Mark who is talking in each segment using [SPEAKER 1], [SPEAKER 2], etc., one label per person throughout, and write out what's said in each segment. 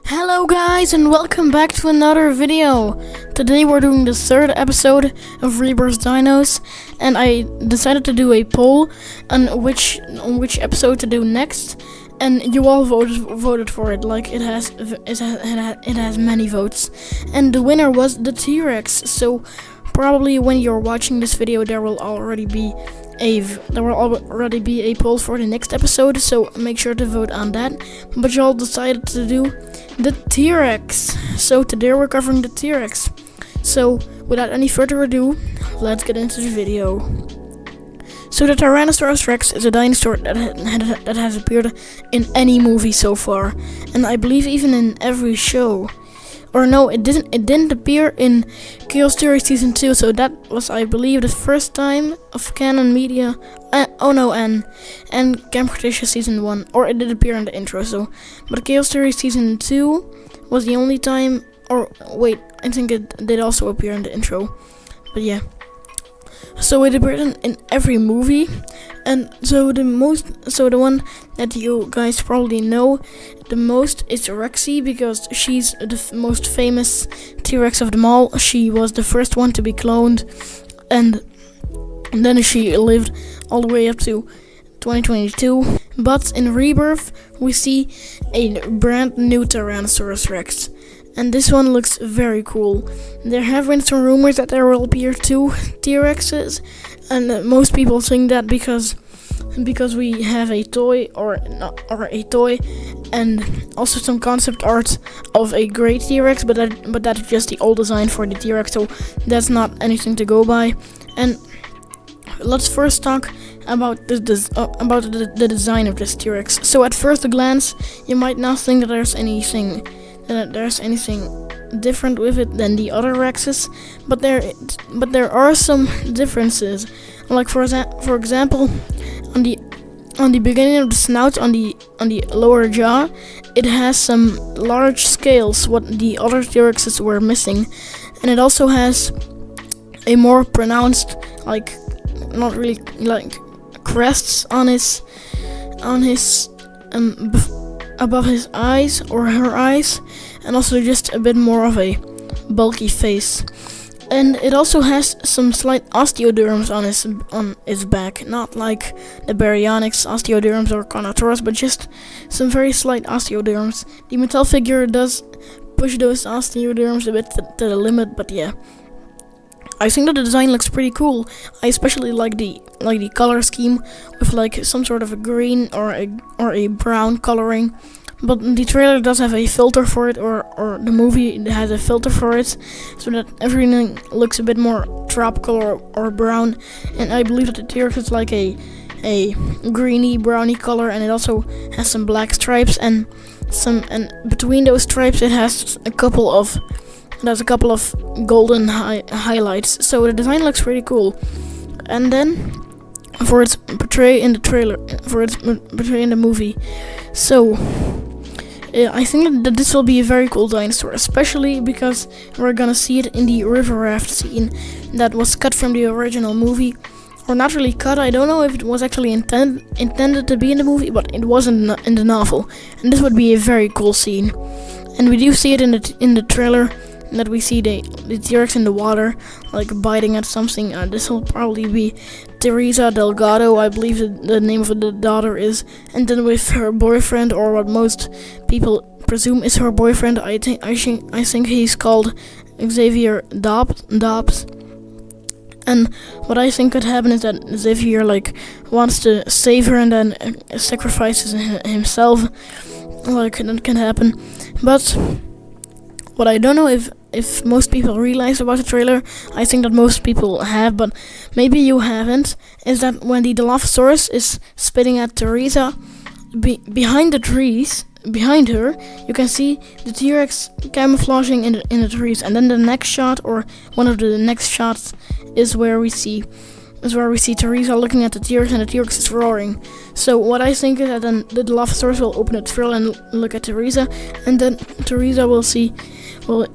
[SPEAKER 1] Hello guys and welcome back to another video. Today we're doing the third episode of Rebirth Dinos, and I decided to do a poll on which episode to do next, and you all voted for it. Like it has many votes, and the winner was the T-Rex. So probably when you're watching this video there will already be a poll for the next episode, so make sure to vote on that. But y'all decided to do the T-Rex, so today we're covering the T-Rex. So without any further ado, let's get into the video. So the Tyrannosaurus Rex is a dinosaur that has appeared in any movie so far, and I believe even in every show. Or no, it didn't appear in Chaos Theory Season 2, so that was, I believe, the first time of Canon Media, and Camp Cretaceous Season 1, or it did appear in the intro, so, but Chaos Theory Season 2 was the only time, or wait, I think it did also appear in the intro, but yeah. So it appeared in every movie, and so the one that you guys probably know the most is Rexy, because she's the most famous T-Rex of them all. She was the first one to be cloned, and then she lived all the way up to 2022. But in Rebirth, we see a brand new Tyrannosaurus Rex. And this one looks very cool. There have been some rumors that there will appear 2 T-Rexes, and most people think that because we have a toy or a toy, and also some concept art of a great T-Rex, but that's just the old design for the T-Rex, so that's not anything to go by. And let's first talk about the design of this T-Rex. So at first glance, you might not think that there's anything different with it than the other Rexes, but there are some differences. Like for example, on the beginning of the snout, on the lower jaw, it has some large scales, what the other T-Rexes were missing, and it also has a more pronounced, like, not really like crests on his above his eyes or her eyes, and also just a bit more of a bulky face. And it also has some slight osteoderms on its back, not like the baryonyx osteoderms or Carnotaurus, but just some very slight osteoderms. The Mattel figure does push those osteoderms a bit to the limit, but yeah. I think that the design looks pretty cool. I especially like the color scheme with like some sort of a green or a brown coloring. But the trailer does have a filter for it, or the movie has a filter for it, so that everything looks a bit more tropical or brown. And I believe that the T-Rex is like a greeny browny color, and it also has some black stripes, and between those stripes it has a couple of golden highlights. So the design looks pretty cool. And then for its portray in the movie, so I think that this will be a very cool dinosaur, especially because we're gonna see it in the river raft scene that was cut from the original movie. Or not really cut, I don't know if it was actually intended to be in the movie, but it wasn't in the novel. And this would be a very cool scene. And we do see it in the trailer, that we see the T-Rex in the water, like biting at something. This will probably be Teresa Delgado, I believe the name of the daughter is, and then with her boyfriend, or what most people presume is her boyfriend. I think he's called Xavier Dobbs. And what I think could happen is that Xavier wants to save her and then sacrifices himself. Like that can happen, but what I don't know if most people realize about the trailer, I think that most people have, but maybe you haven't, is that when the Dilophosaurus is spitting at Teresa, behind the trees, behind her, you can see the T-Rex camouflaging in the trees, and then the next shot, or one of the next shots, is where we see Teresa looking at the T-Rex, and the T-Rex is roaring. So what I think is that then the Dilophosaurus will open its frill and look at Teresa, and then Teresa will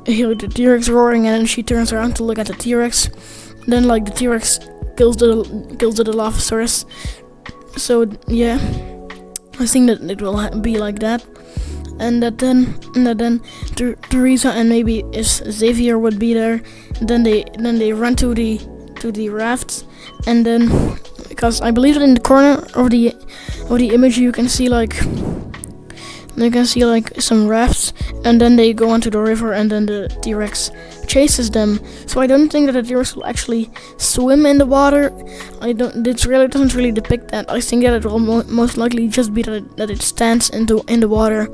[SPEAKER 1] hear the T-Rex roaring, and then she turns around to look at the T-Rex. Then the T-Rex kills the Dilophosaurus. So yeah, I think that it will be like that. and that then Teresa and maybe Xavier would be there. Then they run to the rafts, and then because I believe that in the corner of the image you can see like some rafts, and then they go onto the river, and then the T-Rex chases them. So I don't think that the T-Rex will actually swim in the water. It really doesn't really depict that. I think that it will most likely just be that it stands in the water.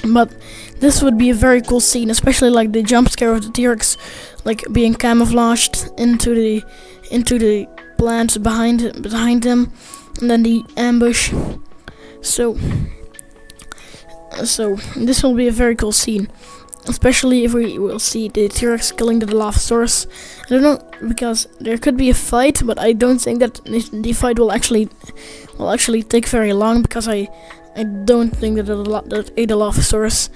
[SPEAKER 1] But this would be a very cool scene, especially like the jump scare of the T-Rex, like being camouflaged into the plants behind them, and then the ambush. So this will be a very cool scene, especially if we will see the T-Rex killing the Dilophosaurus. I don't know, because there could be a fight, but I don't think that the fight will actually take very long, because I don't think that a Dilophosaurus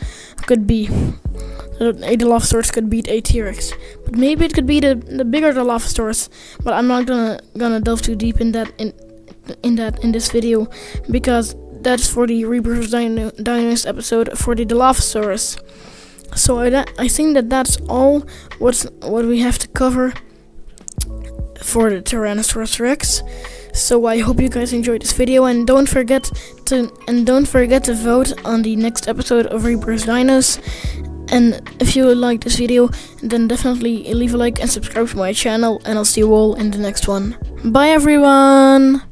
[SPEAKER 1] could beat a T-Rex. But maybe it could be the bigger Dilophosaurus. But I'm not gonna delve too deep in that in this video, because that's for the Rebirth Dinos episode for the Dilophosaurus. So I think that that's all what we have to cover for the Tyrannosaurus Rex. So I hope you guys enjoyed this video, and don't forget to vote on the next episode of Rebirth Dinos. And if you like this video, then definitely leave a like and subscribe to my channel, and I'll see you all in the next one. Bye everyone!